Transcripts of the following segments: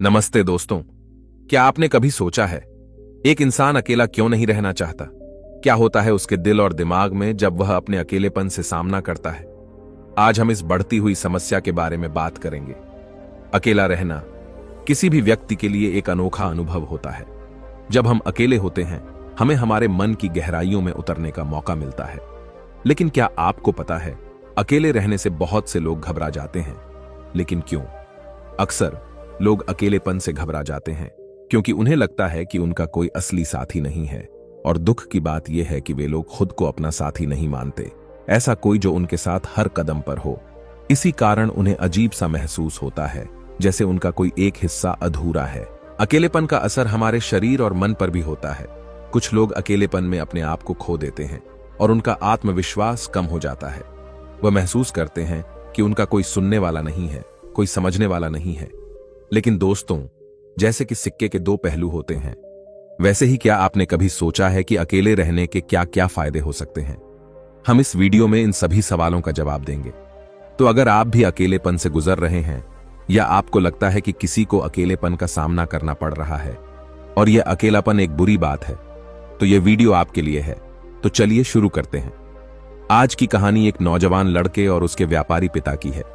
नमस्ते दोस्तों। क्या आपने कभी सोचा है एक इंसान अकेला क्यों नहीं रहना चाहता? क्या होता है उसके दिल और दिमाग में जब वह अपने अकेलेपन से सामना करता है? आज हम इस बढ़ती हुई समस्या के बारे में बात करेंगे। अकेला रहना किसी भी व्यक्ति के लिए एक अनोखा अनुभव होता है। जब हम अकेले होते हैं हमें हमारे मन की गहराइयों में उतरने का मौका मिलता है। लेकिन क्या आपको पता है अकेले रहने से बहुत से लोग घबरा जाते हैं। लेकिन क्यों? अक्सर लोग अकेलेपन से घबरा जाते हैं क्योंकि उन्हें लगता है कि उनका कोई असली साथी नहीं है। और दुख की बात यह है कि वे लोग खुद को अपना साथी नहीं मानते, ऐसा कोई जो उनके साथ हर कदम पर हो। इसी कारण उन्हें अजीब सा महसूस होता है, जैसे उनका कोई एक हिस्सा अधूरा है। अकेलेपन का असर हमारे शरीर और मन पर भी होता है। कुछ लोग अकेलेपन में अपने आप को खो देते हैं और उनका आत्मविश्वास कम हो जाता है। वह महसूस करते हैं कि उनका कोई सुनने वाला नहीं है, कोई समझने वाला नहीं है। लेकिन दोस्तों, जैसे कि सिक्के के दो पहलू होते हैं, वैसे ही क्या आपने कभी सोचा है कि अकेले रहने के क्या क्या फायदे हो सकते हैं? हम इस वीडियो में इन सभी सवालों का जवाब देंगे। तो अगर आप भी अकेलेपन से गुजर रहे हैं या आपको लगता है कि किसी को अकेलेपन का सामना करना पड़ रहा है और यह अकेलापन एक बुरी बात है, तो यह वीडियो आपके लिए है। तो चलिए शुरू करते हैं। आज की कहानी एक नौजवान लड़के और उसके व्यापारी पिता की है।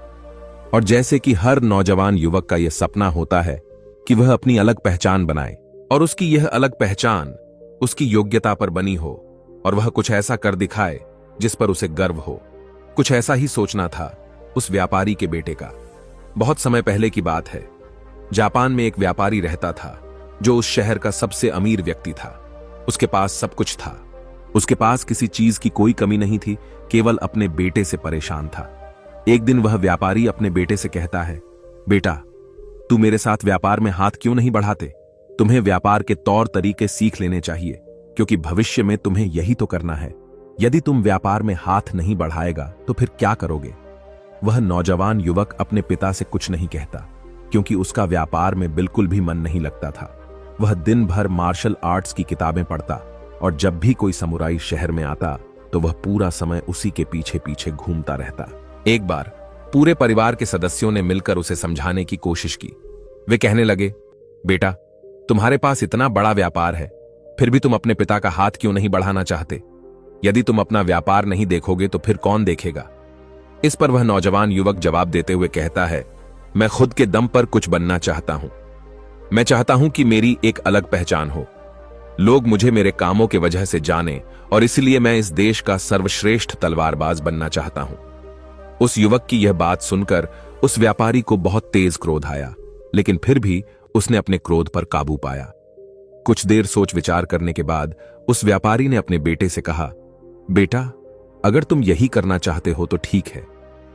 और जैसे कि हर नौजवान युवक का यह सपना होता है कि वह अपनी अलग पहचान बनाए और उसकी यह अलग पहचान उसकी योग्यता पर बनी हो और वह कुछ ऐसा कर दिखाए जिस पर उसे गर्व हो। कुछ ऐसा ही सोचना था उस व्यापारी के बेटे का। बहुत समय पहले की बात है। जापान में एक व्यापारी रहता था जो उस शहर का सबसे अमीर व्यक्ति था। उसके पास सब कुछ था। उसके पास किसी चीज की कोई कमी नहीं थी, केवल अपने बेटे से परेशान था। एक दिन वह व्यापारी अपने बेटे से कहता है, बेटा, तू मेरे साथ व्यापार में हाथ क्यों नहीं बढ़ाते? तुम्हें व्यापार के तौर तरीके सीख लेने चाहिए, क्योंकि भविष्य में तुम्हें यही तो करना है। यदि तुम व्यापार में हाथ नहीं बढ़ाएगा तो फिर क्या करोगे? वह नौजवान युवक अपने पिता से कुछ नहीं कहता, क्योंकि उसका व्यापार में बिल्कुल भी मन नहीं लगता था। वह दिन भर मार्शल आर्ट्स की किताबें पढ़ता और जब भी कोई समुराई शहर में आता तो वह पूरा समय उसी के पीछे पीछे घूमता रहता। एक बार पूरे परिवार के सदस्यों ने मिलकर उसे समझाने की कोशिश की। वे कहने लगे, बेटा, तुम्हारे पास इतना बड़ा व्यापार है, फिर भी तुम अपने पिता का हाथ क्यों नहीं बढ़ाना चाहते? यदि तुम अपना व्यापार नहीं देखोगे तो फिर कौन देखेगा? इस पर वह नौजवान युवक जवाब देते हुए कहता है, मैं खुद के दम पर कुछ बनना चाहता हूं। मैं चाहता हूं कि मेरी एक अलग पहचान हो। लोग मुझे मेरे कामों के वजह से जाने और इसलिए मैं इस देश का सर्वश्रेष्ठ तलवारबाज बनना चाहता हूं। उस युवक की यह बात सुनकर उस व्यापारी को बहुत तेज क्रोध आया, लेकिन फिर भी उसने अपने क्रोध पर काबू पाया। कुछ देर सोच विचार करने के बाद उस व्यापारी ने अपने बेटे से कहा, बेटा, अगर तुम यही करना चाहते हो तो ठीक है,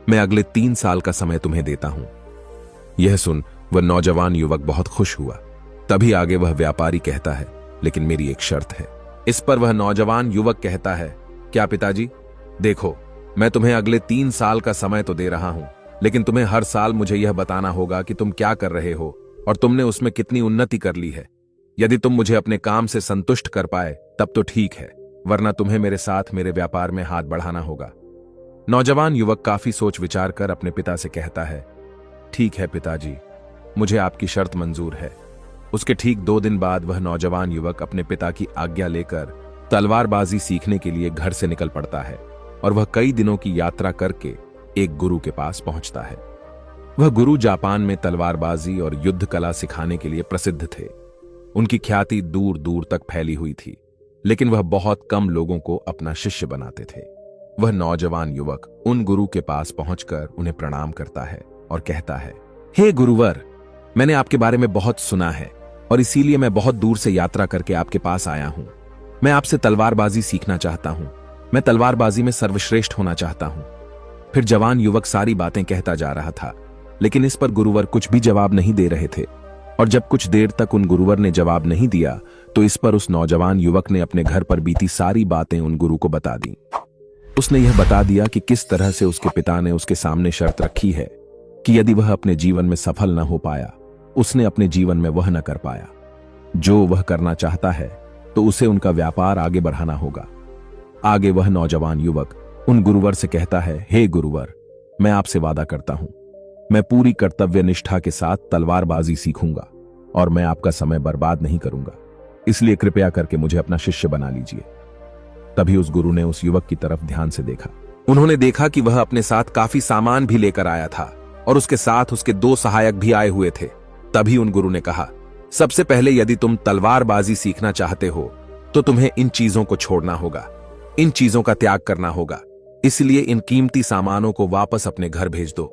मैं अगले 3 साल का समय तुम्हें देता हूं। यह सुन वह नौजवान युवक बहुत खुश हुआ। तभी आगे वह व्यापारी कहता है, लेकिन मेरी एक शर्त है। इस पर वह नौजवान युवक कहता है, क्या पिताजी? देखो, मैं तुम्हें अगले 3 साल का समय तो दे रहा हूं, लेकिन तुम्हें हर साल मुझे यह बताना होगा कि तुम क्या कर रहे हो और तुमने उसमें कितनी उन्नति कर ली है। यदि तुम मुझे अपने काम से संतुष्ट कर पाए तब तो ठीक है, वरना तुम्हें मेरे साथ मेरे व्यापार में हाथ बढ़ाना होगा। नौजवान युवक काफी सोच विचार कर अपने पिता से कहता है, ठीक है पिताजी, मुझे आपकी शर्त मंजूर है। उसके ठीक 2 दिन बाद वह नौजवान युवक अपने पिता की आज्ञा लेकर तलवारबाजी सीखने के लिए घर से निकल पड़ता है और वह कई दिनों की यात्रा करके एक गुरु के पास पहुंचता है। वह गुरु जापान में तलवारबाजी और युद्ध कला सिखाने के लिए प्रसिद्ध थे। उनकी ख्याति दूर दूर तक फैली हुई थी, लेकिन वह बहुत कम लोगों को अपना शिष्य बनाते थे। वह नौजवान युवक उन गुरु के पास पहुंचकर उन्हें प्रणाम करता है और कहता है, हे गुरुवर, मैंने आपके बारे में बहुत सुना है और इसीलिए मैं बहुत दूर से यात्रा करके आपके पास आया हूं। मैं आपसे तलवारबाजी सीखना चाहता हूं। मैं तलवारबाजी में सर्वश्रेष्ठ होना चाहता हूं। फिर जवान युवक सारी बातें कहता जा रहा था, लेकिन इस पर गुरुवर कुछ भी जवाब नहीं दे रहे थे। और जब कुछ देर तक उन गुरुवर ने जवाब नहीं दिया तो इस पर उस नौजवान युवक ने अपने घर पर बीती सारी बातें उन गुरु को बता दी। उसने यह बता दिया कि किस तरह से उसके पिता ने उसके सामने शर्त रखी है कि यदि वह अपने जीवन में सफल न हो पाया, उसने अपने जीवन में वह न कर पाया जो वह करना चाहता है, तो उसे उनका व्यापार आगे बढ़ाना होगा। आगे वह नौजवान युवक उन गुरुवर से कहता है, हे गुरुवर, मैं आपसे वादा करता हूं, मैं पूरी कर्तव्य निष्ठा के साथ तलवारबाजी सीखूंगा और मैं आपका समय बर्बाद नहीं करूंगा, इसलिए कृपया करके मुझे अपना शिष्य बना लीजिए। तभी उस गुरु ने उस युवक की तरफ ध्यान से देखा। उन्होंने देखा कि वह अपने साथ काफी सामान भी लेकर आया था और उसके साथ उसके 2 सहायक भी आए हुए थे। तभी उन गुरु ने कहा, सबसे पहले यदि तुम तलवारबाजी सीखना चाहते हो तो तुम्हें इन चीजों को छोड़ना होगा, इन चीजों का त्याग करना होगा, इसलिए इन कीमती सामानों को वापस अपने घर भेज दो।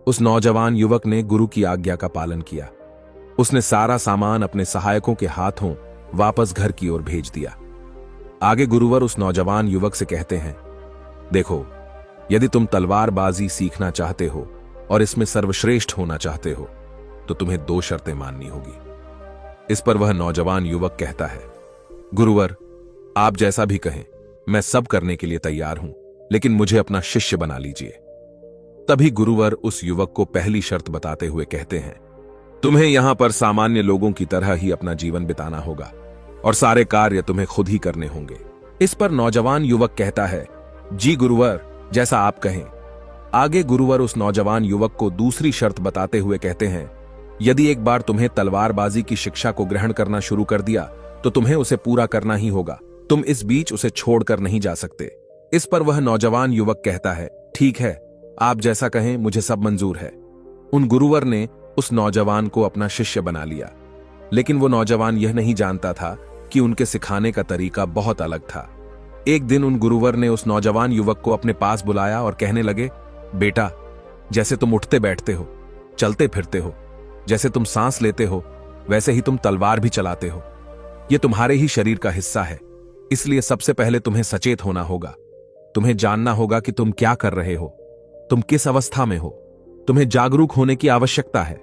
उस नौजवान युवक ने गुरु की आज्ञा का पालन किया। उसने सारा सामान अपने सहायकों के हाथों वापस घर की ओर भेज दिया। आगे गुरुवर उस नौजवान युवक से कहते हैं, देखो, यदि तुम तलवारबाजी सीखना चाहते हो और इसमें सर्वश्रेष्ठ होना चाहते हो तो तुम्हें 2 शर्तें माननी होगी। इस पर वह नौजवान युवक कहता है, गुरुवर, आप जैसा भी कहें, मैं सब करने के लिए तैयार हूं, लेकिन मुझे अपना शिष्य बना लीजिए। तभी गुरुवर उस युवक को पहली शर्त बताते हुए कहते हैं, तुम्हें यहां पर सामान्य लोगों की तरह ही अपना जीवन बिताना होगा और सारे कार्य तुम्हें खुद ही करने होंगे। इस पर नौजवान युवक कहता है, जी गुरुवर, जैसा आप कहें। आगे गुरुवर उस नौजवान युवक को दूसरी शर्त बताते हुए कहते हैं, यदि एक बार तुम्हें तलवारबाजी की शिक्षा को ग्रहण करना शुरू कर दिया तो तुम्हें उसे पूरा करना ही होगा, तुम इस बीच उसे छोड़कर नहीं जा सकते। इस पर वह नौजवान युवक कहता है, ठीक है, आप जैसा कहें, मुझे सब मंजूर है। उन गुरुवर ने उस नौजवान को अपना शिष्य बना लिया, लेकिन वो नौजवान यह नहीं जानता था कि उनके सिखाने का तरीका बहुत अलग था। एक दिन उन गुरुवर ने उस नौजवान युवक को अपने पास बुलाया और कहने लगे, बेटा, जैसे तुम उठते बैठते हो, चलते फिरते हो, जैसे तुम सांस लेते हो, वैसे ही तुम तलवार भी चलाते हो। यह तुम्हारे ही शरीर का हिस्सा है, इसलिए सबसे पहले तुम्हें सचेत होना होगा। तुम्हें जानना होगा कि तुम क्या कर रहे हो, तुम किस अवस्था में हो। तुम्हें जागरूक होने की आवश्यकता है,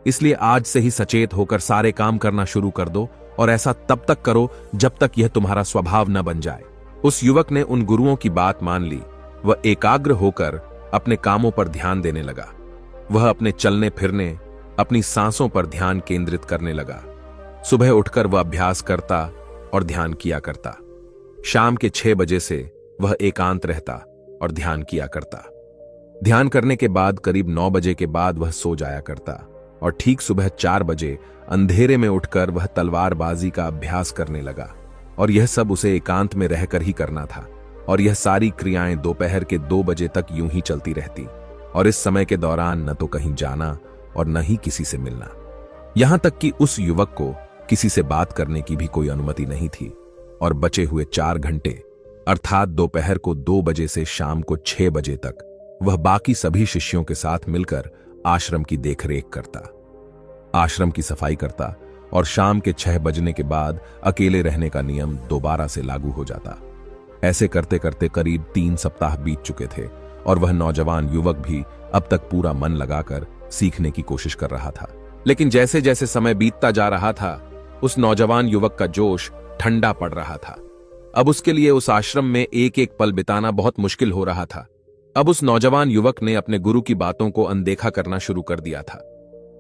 इसलिए आज से ही सचेत होकर सारे काम करना शुरू कर दो और ऐसा तब तक करो जब तक यह तुम्हारा स्वभाव न बन जाए। उस युवक ने उन गुरुओं की बात मान ली। वह एकाग्र होकर अपने कामों पर ध्यान देने लगा। वह अपने चलने फिरने, अपनी सांसों पर ध्यान केंद्रित करने लगा। सुबह उठकर वह अभ्यास करता और ध्यान किया करता। शाम के 6 बजे से वह एकांत रहता और ध्यान किया करता। ध्यान करने के बाद करीब 9 बजे के बाद वह सो जाया करता और ठीक सुबह 4 बजे अंधेरे में उठकर वह तलवारबाजी का अभ्यास करने लगा। और यह सब उसे एकांत में रहकर ही करना था। और यह सारी क्रियाएं दोपहर के 2 बजे तक यूं ही चलती रहती। और इस समय के दौरान न तो कहीं जाना और न ही किसी से मिलना। यहां तक कि उस युवक को किसी से बात करने की भी कोई अनुमति नहीं थी। और बचे हुए 4 घंटे अर्थात दोपहर को 2 बजे से शाम को 6 बजे तक वह बाकी सभी शिष्यों के साथ मिलकर आश्रम की देखरेख करता, आश्रम की सफाई करता और शाम के 6 बजने के बाद अकेले रहने का नियम दोबारा से लागू हो जाता। ऐसे करते करते करीब 3 सप्ताह बीत चुके थे और वह नौजवान युवक भी अब तक पूरा मन लगाकर सीखने की कोशिश कर रहा था। लेकिन जैसे जैसे समय बीतता जा रहा था, उस नौजवान युवक का जोश ठंडा पड़ रहा था। अब उसके लिए उस आश्रम में एक एक पल बिताना बहुत मुश्किल हो रहा था। अब उस नौजवान युवक ने अपने गुरु की बातों को अनदेखा करना शुरू कर दिया था।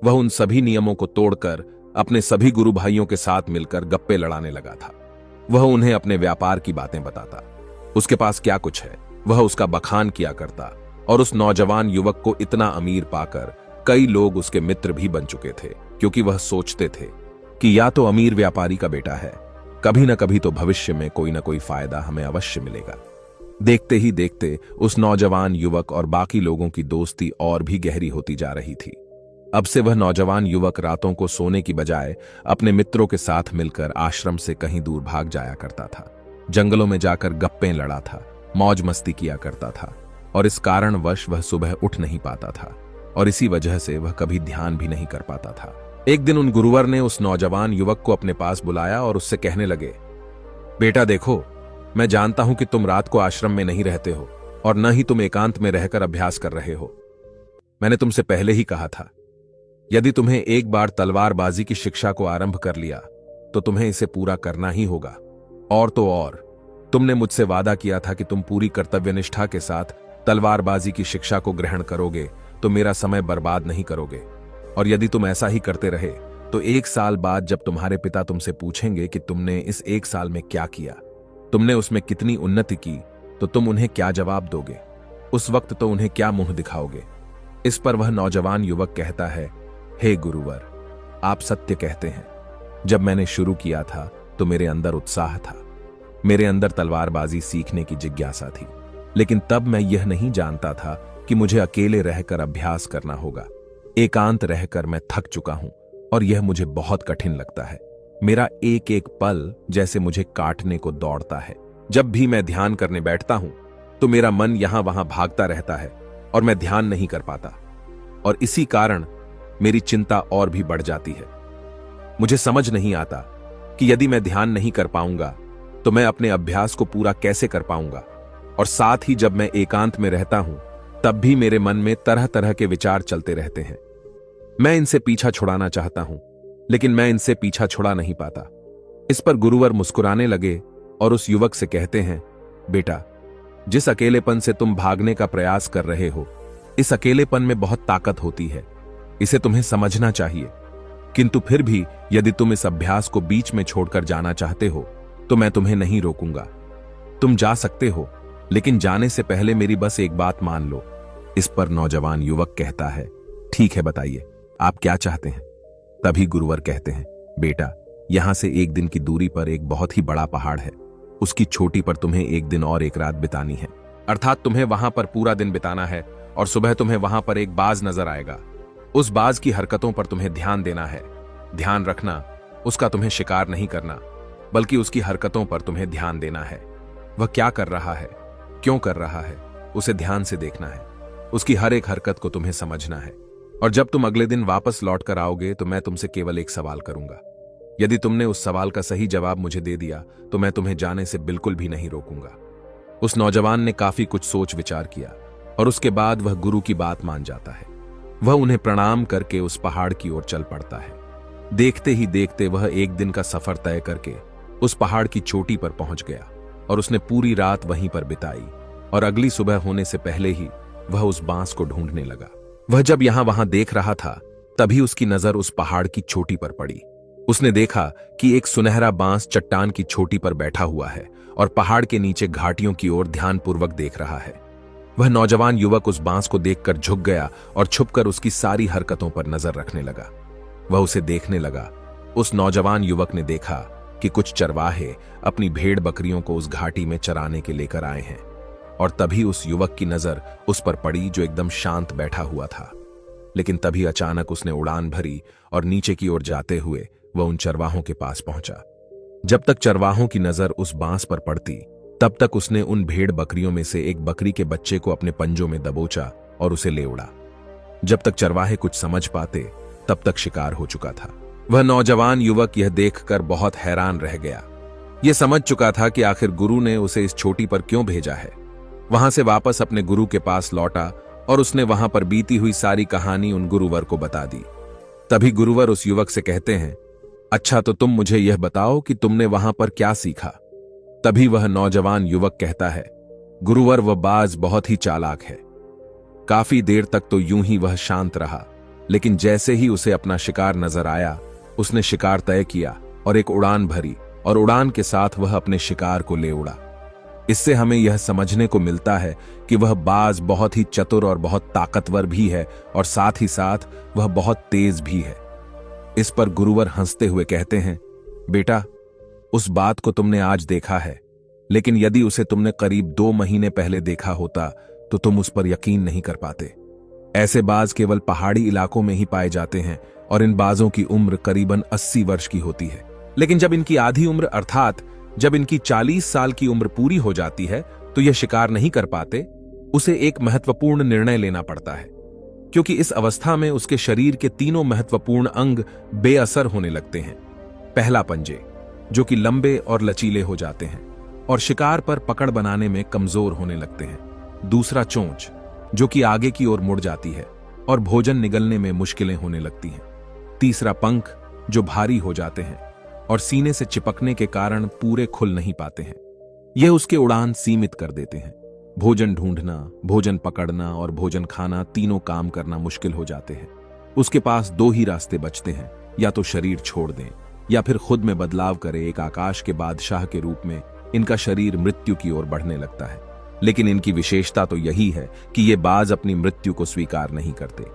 वह उन सभी नियमों को तोड़कर अपने सभी गुरु भाइयों के साथ मिलकर गप्पे लड़ाने लगा था। वह उन्हें अपने व्यापार की बातें बताता, उसके पास क्या कुछ है, वह उसका बखान किया करता। और उस नौजवान युवक को इतना अमीर पाकर कई लोग उसके मित्र भी बन चुके थे, क्योंकि वह सोचते थे कि या तो अमीर व्यापारी का बेटा है, कभी न कभी तो भविष्य में कोई न कोई फायदा हमें अवश्य मिलेगा। देखते ही देखते उस नौजवान युवक और बाकी लोगों की दोस्ती और भी गहरी होती जा रही थी। अब से वह नौजवान युवक रातों को सोने की बजाय अपने मित्रों के साथ मिलकर आश्रम से कहीं दूर भाग जाया करता था। जंगलों में जाकर गप्पे लड़ा था, मौज मस्ती किया करता था। और इस कारणवश वह सुबह उठ नहीं पाता था और इसी वजह से वह कभी ध्यान भी नहीं कर पाता था। एक दिन उन गुरुवर ने उस नौजवान युवक को अपने पास बुलाया और उससे कहने लगे, बेटा देखो, मैं जानता हूं कि तुम रात को आश्रम में नहीं रहते हो और न ही तुम एकांत में रहकर अभ्यास कर रहे हो। मैंने तुमसे पहले ही कहा था, यदि तुम्हें एक बार तलवारबाजी की शिक्षा को आरंभ कर लिया तो तुम्हें इसे पूरा करना ही होगा। और तो और, तुमने मुझसे वादा किया था कि तुम पूरी कर्तव्यनिष्ठा के साथ तलवारबाजी की शिक्षा को ग्रहण करोगे तो मेरा समय बर्बाद नहीं करोगे। और यदि तुम ऐसा ही करते रहे तो 1 साल बाद जब तुम्हारे पिता तुमसे पूछेंगे कि तुमने इस 1 साल में क्या किया, तुमने उसमें कितनी उन्नति की, तो तुम उन्हें क्या जवाब दोगे? उस वक्त तो उन्हें क्या मुंह दिखाओगे? इस पर वह नौजवान युवक कहता है, हे गुरुवर, आप सत्य कहते हैं। जब मैंने शुरू किया था तो मेरे अंदर उत्साह था, मेरे अंदर तलवारबाजी सीखने की जिज्ञासा थी, लेकिन तब मैं यह नहीं जानता था कि मुझे अकेले रहकर अभ्यास करना होगा। एकांत रहकर मैं थक चुका हूं और यह मुझे बहुत कठिन लगता है। मेरा एक एक पल जैसे मुझे काटने को दौड़ता है। जब भी मैं ध्यान करने बैठता हूं तो मेरा मन यहां वहां भागता रहता है और मैं ध्यान नहीं कर पाता, और इसी कारण मेरी चिंता और भी बढ़ जाती है। मुझे समझ नहीं आता कि यदि मैं ध्यान नहीं कर पाऊंगा तो मैं अपने अभ्यास को पूरा कैसे कर पाऊंगा। और साथ ही जब मैं एकांत में रहता हूं तब भी मेरे मन में तरह तरह के विचार चलते रहते हैं। मैं इनसे पीछा छुड़ाना चाहता हूं, लेकिन मैं इनसे पीछा छुड़ा नहीं पाता। इस पर गुरुवर मुस्कुराने लगे और उस युवक से कहते हैं, बेटा, जिस अकेलेपन से तुम भागने का प्रयास कर रहे हो, इस अकेलेपन में बहुत ताकत होती है, इसे तुम्हें समझना चाहिए। किंतु फिर भी यदि तुम इस अभ्यास को बीच में छोड़कर जाना चाहते हो तो मैं तुम्हें नहीं रोकूंगा। तुम जा सकते हो, लेकिन जाने से पहले मेरी बस एक बात मान लो। इस पर नौजवान युवक कहता है, ठीक है, बताइए आप क्या चाहते हैं। तभी गुरुवर कहते हैं, बेटा, यहां से एक दिन की दूरी पर एक बहुत ही बड़ा पहाड़ है, उसकी चोटी पर तुम्हें एक दिन और एक रात बितानी है। अर्थात तुम्हें वहां पर पूरा दिन बिताना है और सुबह तुम्हें वहां पर एक बाज नजर आएगा। उस बाज की हरकतों पर तुम्हें ध्यान देना है। ध्यान रखना, उसका तुम्हें शिकार नहीं करना, बल्कि उसकी हरकतों पर तुम्हें ध्यान देना है। वह क्या कर रहा है, क्यों कर रहा है, उसे ध्यान से देखना है। उसकी हर एक हरकत को तुम्हें समझना है। और जब तुम अगले दिन वापस लौट कर आओगे तो मैं तुमसे केवल एक सवाल करूंगा। यदि तुमने उस सवाल का सही जवाब मुझे दे दिया तो मैं तुम्हें जाने से बिल्कुल भी नहीं रोकूंगा। उस नौजवान ने काफी कुछ सोच विचार किया और उसके बाद वह गुरु की बात मान जाता है। वह उन्हें प्रणाम करके उस पहाड़ की ओर चल पड़ता है। देखते ही देखते वह एक दिन का सफर तय करके उस पहाड़ की चोटी पर पहुंच गया और उसने पूरी रात वहीं पर बिताई। और अगली सुबह होने से पहले ही वह उस बांस को ढूंढने लगा। वह जब यहां वहां देख रहा था तभी उसकी नजर उस पहाड़ की चोटी पर पड़ी। उसने देखा कि एक सुनहरा बांस चट्टान की चोटी पर बैठा हुआ है और पहाड़ के नीचे घाटियों की ओर ध्यानपूर्वक देख रहा है। वह नौजवान युवक उस बांस को देखकर झुक गया और छुपकर उसकी सारी हरकतों पर नजर रखने लगा। वह उसे देखने लगा। उस नौजवान युवक ने देखा कि कुछ चरवाहे अपनी भेड़ बकरियों को उस घाटी में चराने के लेकर आए हैं, और तभी उस युवक की नजर उस पर पड़ी जो एकदम शांत बैठा हुआ था। लेकिन तभी अचानक उसने उड़ान भरी और नीचे की ओर जाते हुए वह उन चरवाहों के पास पहुंचा। जब तक चरवाहों की नजर उस बांस पर पड़ती तब तक उसने उन भेड़ बकरियों में से एक बकरी के बच्चे को अपने पंजों में दबोचा और उसे ले उड़ा। जब तक चरवाहे कुछ समझ पाते तब तक शिकार हो चुका था। वह नौजवान युवक यह देखकर बहुत हैरान रह गया। यह समझ चुका था कि आखिर गुरु ने उसे इस चोटी पर क्यों भेजा है। वहां से वापस अपने गुरु के पास लौटा और उसने वहां पर बीती हुई सारी कहानी उन गुरुवर को बता दी। तभी गुरुवर उस युवक से कहते हैं, अच्छा, तो तुम मुझे यह बताओ कि तुमने वहां पर क्या सीखा। तभी वह नौजवान युवक कहता है, गुरुवर, वह बाज बहुत ही चालाक है। काफी देर तक तो यूं ही वह शांत रहा, लेकिन जैसे ही उसे अपना शिकार नजर आया उसने शिकार तय किया और एक उड़ान भरी, और उड़ान के साथ वह अपने शिकार को ले उड़ा। इससे हमें यह समझने को मिलता है कि वह बाज बहुत ही चतुर और बहुत ताकतवर भी है, और साथ ही साथ वह बहुत तेज भी है। इस पर गुरुवर हंसते हुए कहते हैं, बेटा, उस बात को तुमने आज देखा है, लेकिन यदि उसे तुमने करीब 2 महीने पहले देखा होता तो तुम उस पर यकीन नहीं कर पाते। ऐसे बाज केवल पहाड़ी इलाकों में ही पाए जाते हैं और इन बाजों की उम्र करीबन 80 वर्ष की होती है। लेकिन जब इनकी आधी उम्र अर्थात जब इनकी 40 साल की उम्र पूरी हो जाती है तो यह शिकार नहीं कर पाते। उसे एक महत्वपूर्ण निर्णय लेना पड़ता है, क्योंकि इस अवस्था में उसके शरीर के तीनों महत्वपूर्ण अंग बेअसर होने लगते हैं। पहला, पंजे, जो कि लंबे और लचीले हो जाते हैं और शिकार पर पकड़ बनाने में कमजोर होने लगते हैं। दूसरा, चोंच, जो कि आगे की ओर मुड़ जाती है और भोजन निगलने में मुश्किलें होने लगती हैं। तीसरा, पंख, जो भारी हो जाते हैं और सीने से चिपकने के कारण पूरे खुल नहीं पाते हैं। यह उसके उड़ान सीमित कर देते हैं। भोजन ढूंढना, भोजन पकड़ना और भोजन खाना तीनों काम करना मुश्किल हो जाते हैं। उसके पास 2 ही रास्ते बचते हैं, या तो शरीर छोड़ दें या फिर खुद में बदलाव करे एक आकाश के बादशाह के रूप में इनका शरीर मृत्यु की ओर बढ़ने लगता है। लेकिन इनकी विशेषता तो यही है कि ये बाज अपनी मृत्यु को स्वीकार नहीं करते।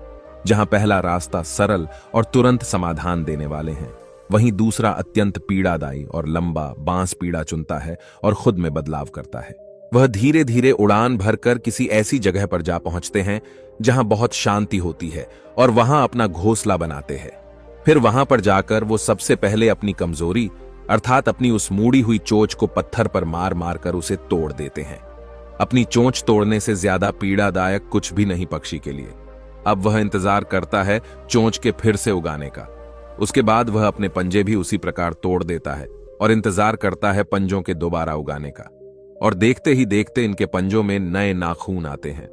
जहां पहला रास्ता सरल और तुरंत समाधान देने वाले हैं, वहीं दूसरा अत्यंत पीड़ादायी और लंबा बांस पीड़ा चुनता है और खुद में बदलाव करता है। वह धीरे धीरे उड़ान भरकर किसी ऐसी जगह पर जा पहुंचते हैं जहां बहुत शांति होती है और वहां अपना घोंसला बनाते हैं। फिर वहां पर जाकर वो सबसे पहले अपनी कमजोरी अर्थात अपनी उस मुड़ी हुई चोंच को पत्थर पर मार मार कर उसे तोड़ देते हैं। अपनी चोंच तोड़ने से ज्यादा पीड़ादायक कुछ भी नहीं पक्षी के लिए। अब वह इंतजार करता है चोंच के फिर से उगाने का। उसके बाद वह अपने पंजे भी उसी प्रकार तोड़ देता है और इंतजार करता है पंजों के दोबारा उगाने का। और देखते ही देखते इनके पंजों में नए नाखून आते हैं।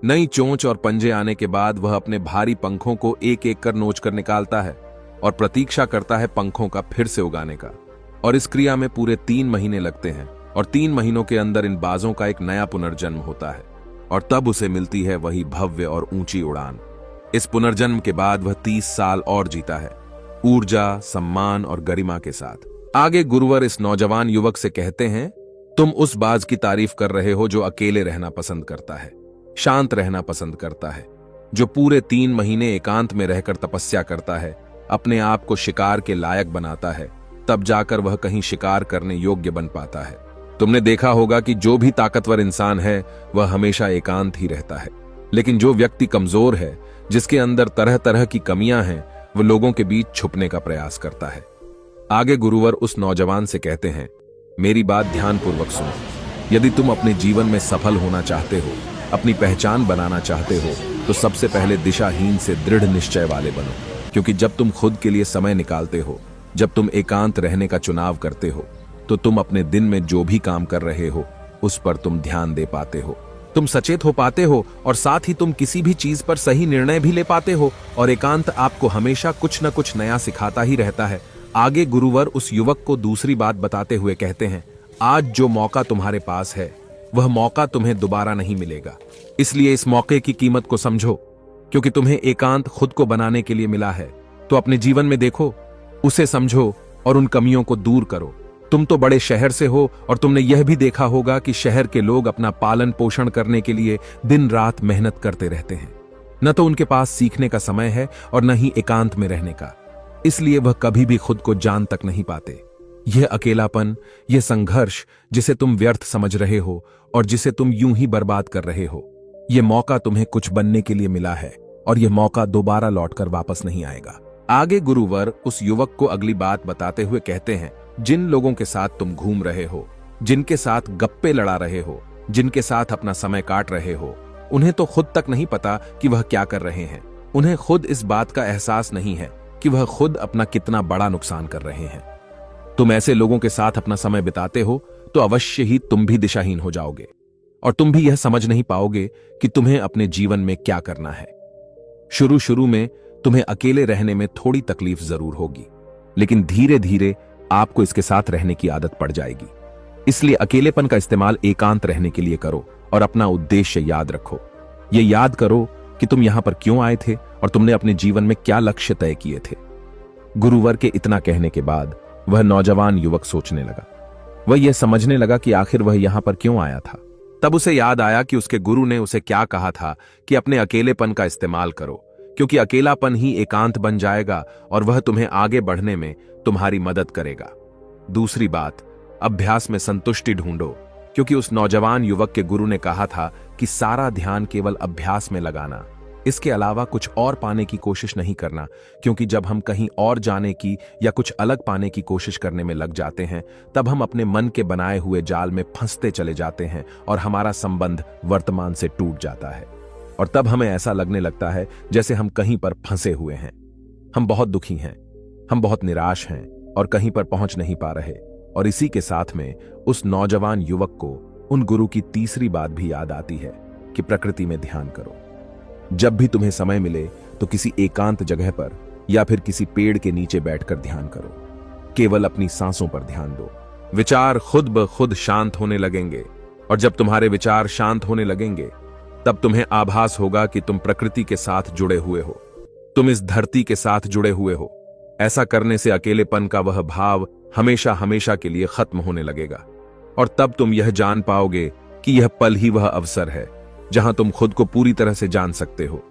नई चोंच और पंजे आने के बाद वह अपने भारी पंखों को एक एक कर नोच कर निकालता है और प्रतीक्षा करता है पंखों का फिर से उगाने का। और इस क्रिया में पूरे 3 महीने लगते हैं और 3 महीनों के अंदर इन बाजों का एक नया पुनर्जन्म होता है और तब उसे मिलती है वही भव्य और ऊंची उड़ान। इस पुनर्जन्म के बाद वह 30 साल और जीता है, ऊर्जा, सम्मान और गरिमा के साथ। आगे गुरुवर इस नौजवान युवक से कहते हैं, तुम उस बाज की तारीफ कर रहे हो जो अकेले रहना पसंद करता है, शांत रहना पसंद करता है, जो पूरे 3 महीने एकांत में रहकर तपस्या करता है, अपने आप को शिकार के लायक बनाता है, तब जाकर वह कहीं शिकार करने योग्य बन पाता है। तुमने देखा होगा कि जो भी ताकतवर इंसान है वह हमेशा एकांत ही रहता है, लेकिन जो व्यक्ति कमजोर है, जिसके अंदर तरह तरह की कमियां हैं, वह लोगों के बीच छुपने का प्रयास करता है। आगे गुरुवर उस नौजवान से कहते हैं, मेरी बात ध्यानपूर्वक सुनो। यदि तुम अपने जीवन में सफल होना चाहते हो, अपनी पहचान बनाना चाहते हो, तो सबसे पहले दिशाहीन से दृढ़ निश्चय वाले बनो। क्योंकि जब तुम खुद के लिए समय निकालते हो, जब तुम एकांत रहने का चुनाव करते हो, तो तुम अपने दिन में जो भी काम कर रहे हो उस पर तुम ध्यान दे पाते हो, तुम सचेत हो पाते हो और साथ ही तुम किसी भी चीज पर सही निर्णय भी ले पाते हो। और एकांत आपको हमेशा कुछ न कुछ नया सिखाता ही रहता है। आगे गुरुवर उस युवक को दूसरी बात बताते हुए कहते हैं, आज जो मौका तुम्हारे पास है वह मौका तुम्हें दोबारा नहीं मिलेगा, इसलिए इस मौके की कीमत को समझो। क्योंकि तुम्हें एकांत खुद को बनाने के लिए मिला है, तो अपने जीवन में देखो, उसे समझो और उन कमियों को दूर करो। तुम तो बड़े शहर से हो और तुमने यह भी देखा होगा कि शहर के लोग अपना पालन पोषण करने के लिए दिन रात मेहनत करते रहते हैं। न तो उनके पास सीखने का समय है और न ही एकांत में रहने का, इसलिए वह कभी भी खुद को जान तक नहीं पाते। यह अकेलापन, यह संघर्ष जिसे तुम व्यर्थ समझ रहे हो और जिसे तुम यूं ही बर्बाद कर रहे हो, यह मौका तुम्हें कुछ बनने के लिए मिला है और यह मौका दोबारा लौटकर वापस नहीं आएगा। आगे गुरुवर उस युवक को अगली बात बताते हुए कहते हैं, जिन लोगों के साथ तुम घूम रहे हो, जिनके साथ गप्पे लड़ा रहे हो, जिनके साथ अपना समय काट रहे हो, उन्हें तो खुद तक नहीं पता कि वह क्या कर रहे हैं। उन्हें खुद इस बात का एहसास नहीं है कि वह खुद अपना कितना बड़ा नुकसान कर रहे हैं। तुम ऐसे लोगों के साथ अपना समय बिताते हो तो अवश्य ही तुम भी दिशाहीन हो जाओगे और तुम भी यह समझ नहीं पाओगे कि तुम्हें अपने जीवन में क्या करना है। शुरू शुरू में तुम्हें अकेले रहने में थोड़ी तकलीफ जरूर होगी, लेकिन धीरे धीरे आपको इसके साथ रहने की आदत पड़ जाएगी। इसलिए अकेलेपन का इस्तेमाल एकांत रहने के लिए करो और अपना उद्देश्य याद रखो। यह याद करो कि तुम यहां पर क्यों आए थे और तुमने अपने जीवन में क्या लक्ष्य तय किए थे। गुरुवर के इतना कहने के बाद वह नौजवान युवक सोचने लगा। वह यह समझने लगा कि आखिर वह यहां पर क्यों आया था। तब उसे याद आया कि उसके गुरु ने उसे क्या कहा था कि अपने अकेलेपन का इस्तेमाल करो, क्योंकि अकेलापन ही एकांत बन जाएगा और वह तुम्हें आगे बढ़ने में तुम्हारी मदद करेगा। दूसरी बात, अभ्यास में संतुष्टि ढूंढो, क्योंकि उस नौजवान युवक के गुरु ने कहा था कि सारा ध्यान केवल अभ्यास में लगाना, इसके अलावा कुछ और पाने की कोशिश नहीं करना। क्योंकि जब हम कहीं और जाने की या कुछ अलग पाने की कोशिश करने में लग जाते हैं, तब हम अपने मन के बनाए हुए जाल में फंसते चले जाते हैं और हमारा संबंध वर्तमान से टूट जाता है। और तब हमें ऐसा लगने लगता है जैसे हम कहीं पर फंसे हुए हैं, हम बहुत दुखी हैं, हम बहुत निराश हैं और कहीं पर पहुंच नहीं पा रहे। और इसी के साथ में उस नौजवान युवक को उन गुरु की तीसरी बात भी याद आती है कि प्रकृति में ध्यान करो। जब भी तुम्हें समय मिले तो किसी एकांत जगह पर या फिर किसी पेड़ के नीचे बैठकर ध्यान करो। केवल अपनी सांसों पर ध्यान दो। विचार खुद ब खुद शांत होने लगेंगे और जब तुम्हारे विचार शांत होने लगेंगे तब तुम्हें आभास होगा कि तुम प्रकृति के साथ जुड़े हुए हो, तुम इस धरती के साथ जुड़े हुए हो। ऐसा करने से अकेलेपन का वह भाव हमेशा हमेशा के लिए खत्म होने लगेगा और तब तुम यह जान पाओगे कि यह पल ही वह अवसर है जहां तुम खुद को पूरी तरह से जान सकते हो।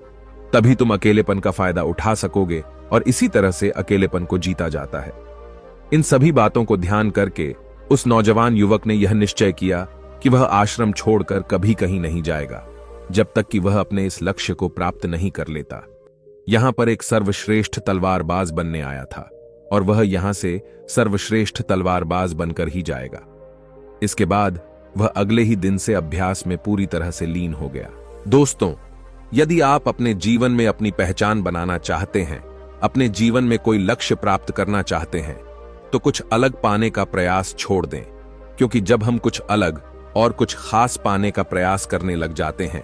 तभी तुम अकेलेपन का फायदा उठा सकोगे और इसी तरह से अकेलेपन को जीता जाता है। इन सभी बातों को ध्यान करके उस नौजवान युवक ने यह निश्चय किया कि वह आश्रम छोड़कर कभी कहीं नहीं जाएगा जब तक कि वह अपने इस लक्ष्य को प्राप्त नहीं कर लेता। यहां पर एक सर्वश्रेष्ठ तलवारबाज बनने आया था और वह यहां से सर्वश्रेष्ठ तलवारबाज बनकर ही जाएगा। इसके बाद वह अगले ही दिन से अभ्यास में पूरी तरह से लीन हो गया। दोस्तों, यदि आप अपने जीवन में अपनी पहचान बनाना चाहते हैं, अपने जीवन में कोई लक्ष्य प्राप्त करना चाहते हैं, तो कुछ अलग पाने का प्रयास छोड़ दें, क्योंकि जब हम कुछ अलग और कुछ खास पाने का प्रयास करने लग जाते हैं,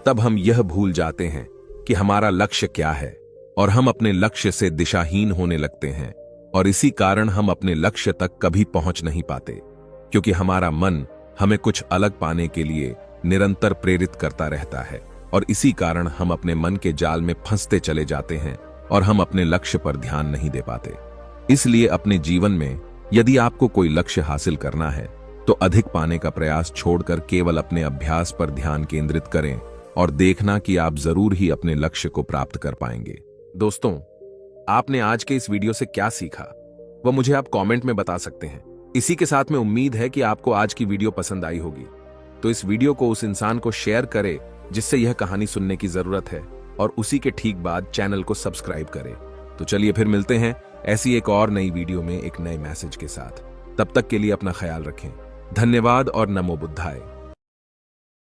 तब हम यह भूल जाते हैं कि हमारा लक्ष्य क्या है और हम अपने लक्ष्य से दिशाहीन होने लगते हैं और इसी कारण हम अपने लक्ष्य तक कभी पहुंच नहीं पाते, क्योंकि हमारा मन हमें कुछ अलग पाने के लिए निरंतर प्रेरित करता रहता है और इसी कारण हम अपने मन के जाल में फंसते चले जाते हैं और हम अपने लक्ष्य पर ध्यान नहीं दे पाते। इसलिए अपने जीवन में यदि आपको कोई लक्ष्य हासिल करना है तो अधिक पाने का प्रयास छोड़कर केवल अपने अभ्यास पर ध्यान केंद्रित करें और देखना कि आप जरूर ही अपने लक्ष्य को प्राप्त कर पाएंगे। दोस्तों, आपने आज के इस वीडियो से क्या सीखा वह मुझे आप कमेंट में बता सकते हैं। इसी के साथ में उम्मीद है कि आपको आज की वीडियो पसंद आई होगी, तो इस वीडियो को उस इंसान को शेयर करें जिससे यह कहानी सुनने की जरूरत है और उसी के ठीक बाद चैनल को सब्सक्राइब करें। तो चलिए फिर मिलते हैं ऐसी एक और नई वीडियो में एक नए मैसेज के साथ। तब तक के लिए अपना ख्याल रखें। धन्यवाद और नमो बुद्धाय।